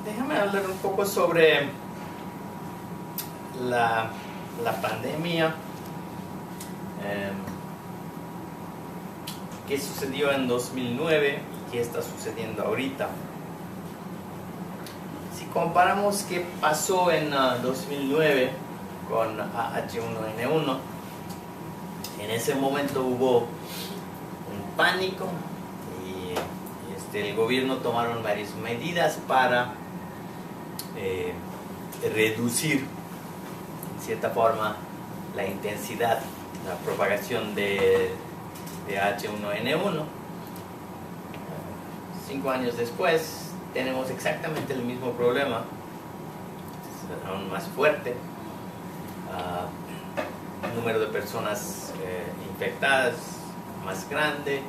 déjame hablar un poco sobre la pandemia, qué sucedió en 2009 y qué está sucediendo ahorita. Si comparamos qué pasó en 2009 con H1N1, en ese momento hubo un pánico y el gobierno tomaron varias medidas para reducir en cierta forma la intensidad, la propagación de H1N1. 5 años después tenemos exactamente el mismo problema, aún más fuerte. Número de personas infectadas más grande,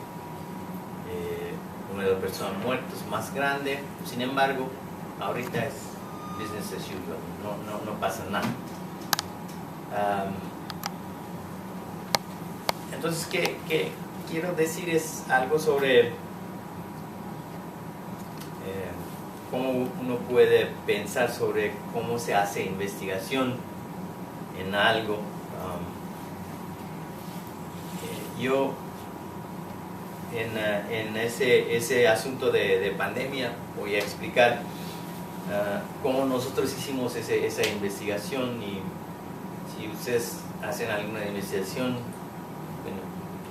número de personas muertas más grande. Sin embargo, ahorita es business as usual, no pasa nada. Entonces, ¿qué quiero decir? Es algo sobre cómo uno puede pensar sobre cómo se hace investigación en algo. Yo en ese asunto de pandemia voy a explicar cómo nosotros hicimos esa investigación, y si ustedes hacen alguna investigación, bueno,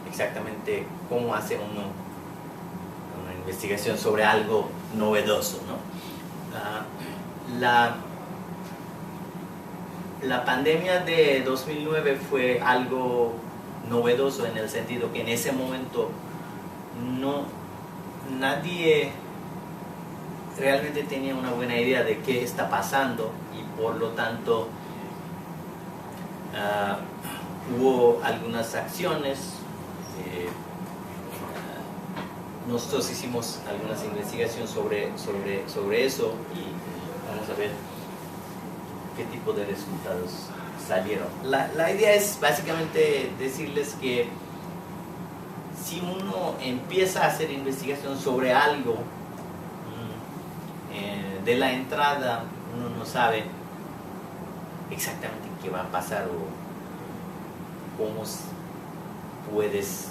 exactamente cómo hace uno una investigación sobre algo novedoso, ¿no? La pandemia de 2009 fue algo novedoso en el sentido que en ese momento nadie realmente tenía una buena idea de qué está pasando, y por lo tanto hubo algunas acciones. Nosotros hicimos algunas investigaciones sobre eso, y vamos a ver qué tipo de resultados salieron. La idea es básicamente decirles que si uno empieza a hacer investigación sobre algo, de la entrada uno no sabe exactamente qué va a pasar o cómo puedes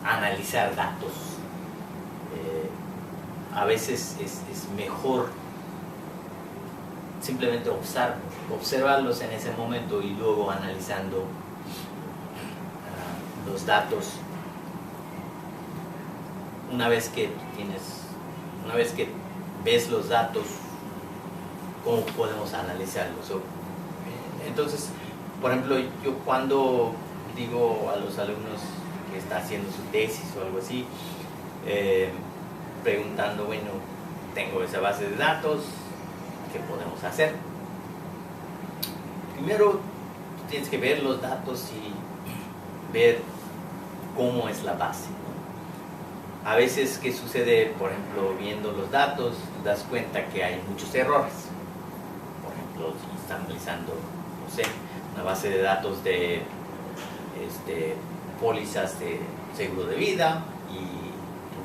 analizar datos. A veces es mejor simplemente observarlos en ese momento y luego analizando los datos. Una vez que ves los datos, ¿cómo podemos analizarlos? Entonces, por ejemplo, yo cuando digo a los alumnos que está haciendo su tesis o algo así, preguntando, bueno, tengo esa base de datos, ¿qué podemos hacer? Primero tienes que ver los datos y ver cómo es la base, ¿no? A veces, ¿qué sucede? Por ejemplo, viendo los datos, te das cuenta que hay muchos errores. Por ejemplo, si están analizando, no sé, una base de datos de pólizas de seguro de vida, y tú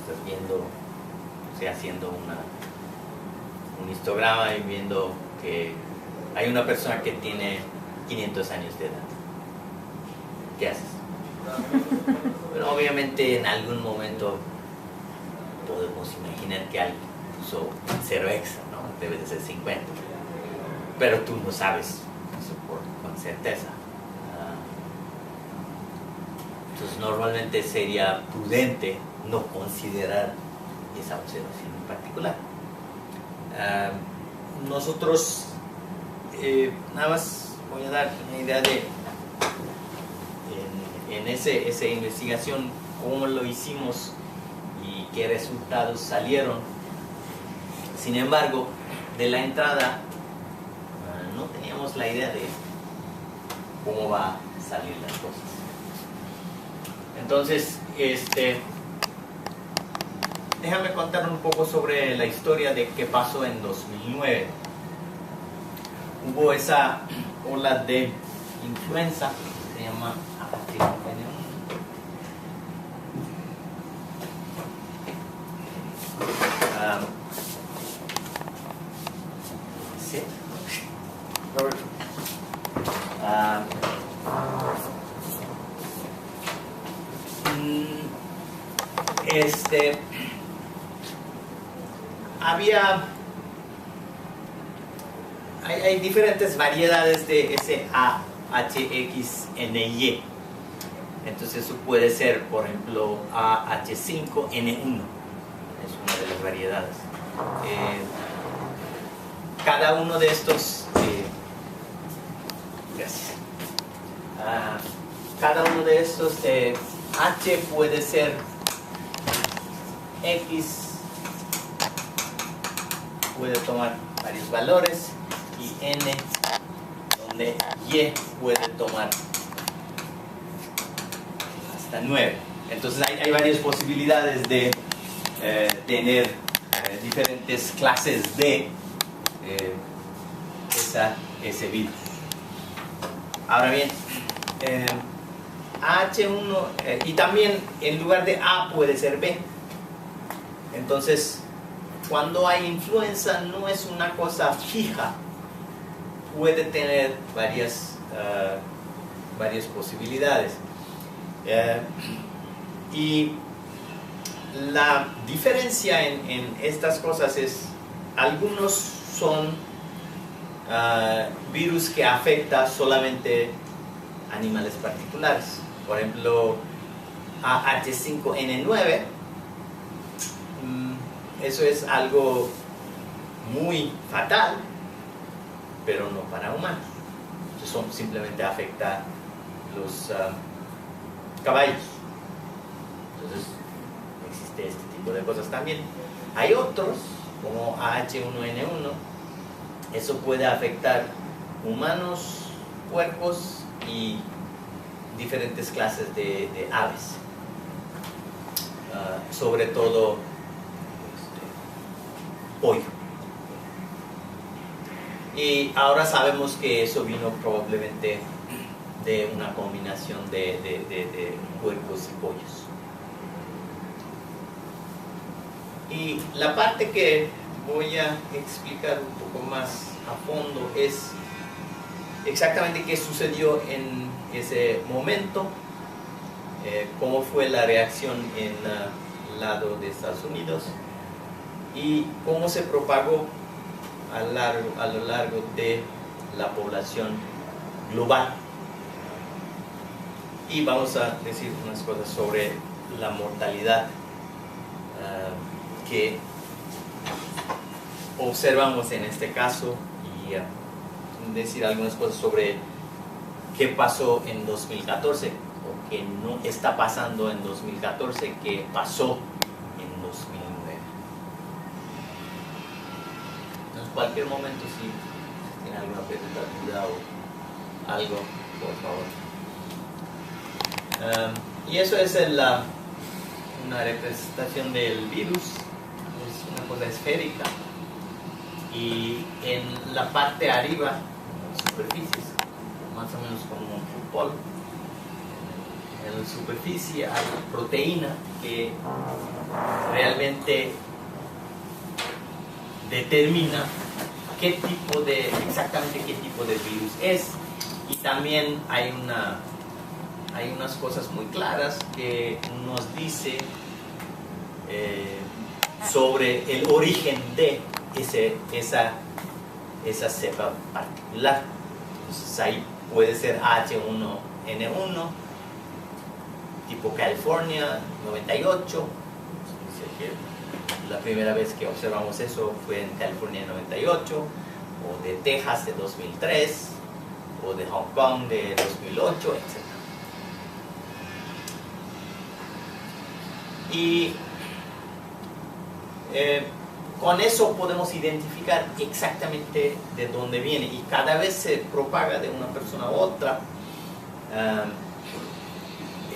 estás viendo, o sea, haciendo un histograma y viendo que hay una persona que tiene 500 años de edad. ¿Qué haces? Bueno, obviamente en algún momento podemos imaginar que alguien puso 0 extra, ¿no? Debe de ser 50. Pero tú no sabes eso con certeza. Entonces normalmente sería prudente no considerar esa observación en particular. Nosotros nada más voy a dar una idea de en esa investigación cómo lo hicimos y qué resultados salieron. Sin embargo, de la entrada no teníamos la idea de cómo va a salir las cosas. Entonces, déjame contar un poco sobre la historia de qué pasó en 2009. Hubo esa ola de influenza que se llama H1N1. hay diferentes variedades de ese AHXNY. Entonces eso puede ser, por ejemplo, AH5N1, es una de las variedades. Cada uno de estos, gracias. Cada uno de estos, H puede ser X, puede tomar varios valores, y N, donde Y puede tomar hasta 9. Entonces hay varias posibilidades de tener diferentes clases de ese virus. Ahora bien, AH1, y también en lugar de A puede ser B. Entonces, cuando hay influenza no es una cosa fija, puede tener varias posibilidades. Y la diferencia en estas cosas es, algunos son virus que afectan solamente animales particulares. Por ejemplo, AH5N9, eso es algo muy fatal, pero no para humanos. Eso simplemente afecta los caballos. Entonces existe este tipo de cosas también. Hay otros, como AH1N1, eso puede afectar humanos, puercos y diferentes clases de aves, sobre todo pollo. Y ahora sabemos que eso vino probablemente de una combinación de puercos y pollos. Y la parte que voy a explicar un poco más a fondo es exactamente qué sucedió en ese momento, cómo fue la reacción en el lado de Estados Unidos y cómo se propagó a lo largo de la población global. Y vamos a decir unas cosas sobre la mortalidad que observamos en este caso, y decir algunas cosas sobre qué pasó en 2014 o qué no está pasando en 2014 que pasó en 2009. En cualquier momento, si tienen alguna pregunta, duda o algo, por favor. Y eso es una representación del virus. Es una cosa esférica, y en la parte de arriba, superficies, más o menos como un fútbol, en la superficie hay proteína que realmente determina exactamente qué tipo de virus es. Y también hay unas cosas muy claras que nos dice sobre el origen de esa cepa particular. Entonces ahí puede ser H1N1 tipo California 98. Dice que la primera vez que observamos eso fue en California 98, o de Texas de 2003, o de Hong Kong de 2008, etc. Y con eso podemos identificar exactamente de dónde viene, y cada vez se propaga de una persona a otra.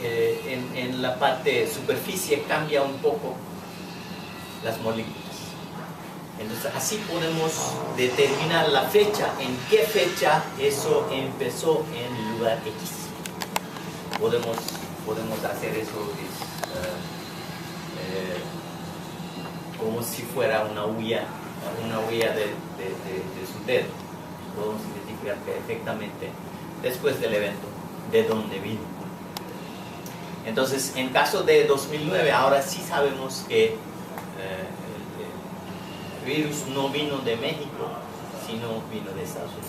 En la parte superficie cambia un poco las moléculas. Entonces así podemos determinar la fecha, en qué fecha eso empezó en lugar X. Podemos hacer eso como si fuera una huella de su dedo. Podemos identificar perfectamente después del evento de dónde vino. Entonces, en caso de 2009, ahora sí sabemos que el virus no vino de México, sino vino de Estados Unidos.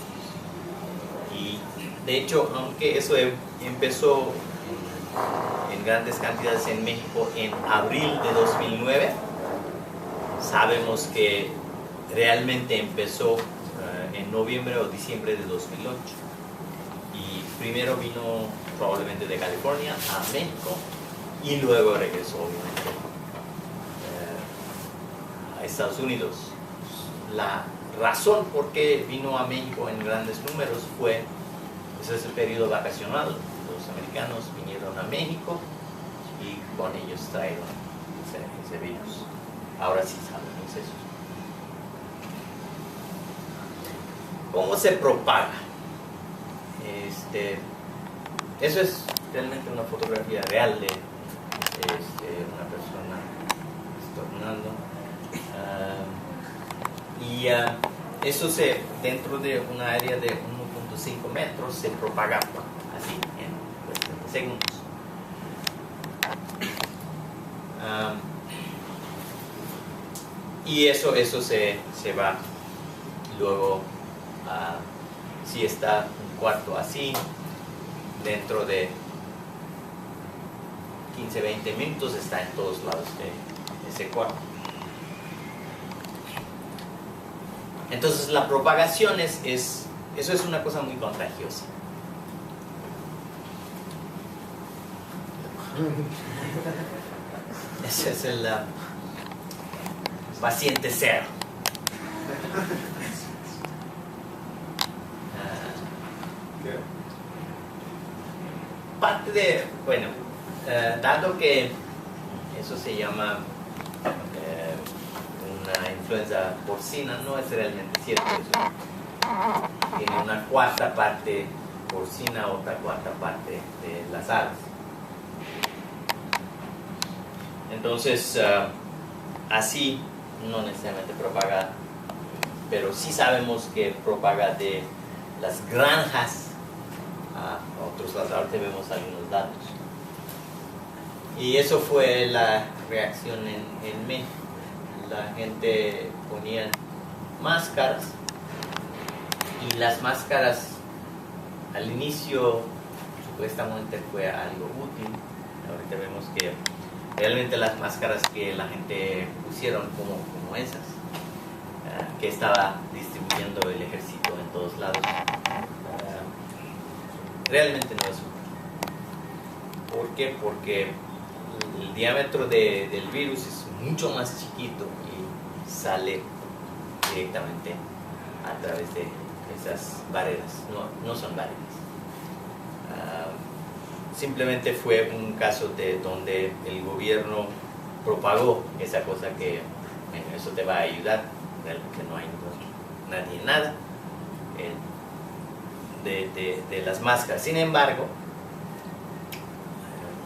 Y de hecho, aunque eso empezó en grandes cantidades en México en abril de 2009, sabemos que realmente empezó en noviembre o diciembre de 2008. Y primero vino probablemente de California a México y luego regresó obviamente a Estados Unidos. La razón por qué vino a México en grandes números fue ese periodo vacacional. Los americanos vinieron a México y con ellos trajeron ese virus. Ahora sí sabemos eso. ¿Cómo se propaga? Eso es realmente una fotografía real de una persona estornudando. Eso dentro de una área de 1.5 metros se propaga así en cuestión de segundos. Y eso se va luego, si está un cuarto así, dentro de 15-20 minutos está en todos lados de ese cuarto. Entonces la propagación eso es una cosa muy contagiosa. Ese es el paciente cero. Parte de, bueno, dado que eso se llama una influenza porcina, no es realmente cierto eso. Tiene una cuarta parte porcina, otra cuarta parte de las aves. Entonces, así no necesariamente propaga, pero sí sabemos que propaga de las granjas a otros lados. Ahorita vemos algunos datos. Y eso fue la reacción en México. La gente ponía máscaras y las máscaras al inicio supuestamente fue algo útil. Ahorita vemos que realmente las máscaras que la gente pusieron como esas, que estaba distribuyendo el ejército en todos lados, realmente no es útil. ¿Por qué? Porque el diámetro del virus es mucho más chiquito y sale directamente a través de esas barreras. No son barreras. Simplemente fue un caso de donde el gobierno propagó esa cosa que, bueno, eso te va a ayudar. Realmente no hay nadie nada de las máscaras. Sin embargo,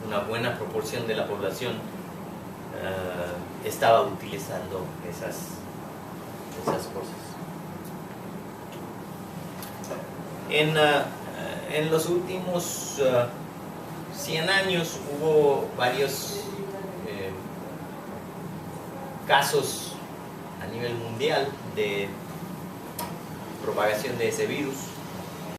una buena proporción de la población estaba utilizando esas cosas. En los últimos 100 años hubo varios casos a nivel mundial de propagación de ese virus.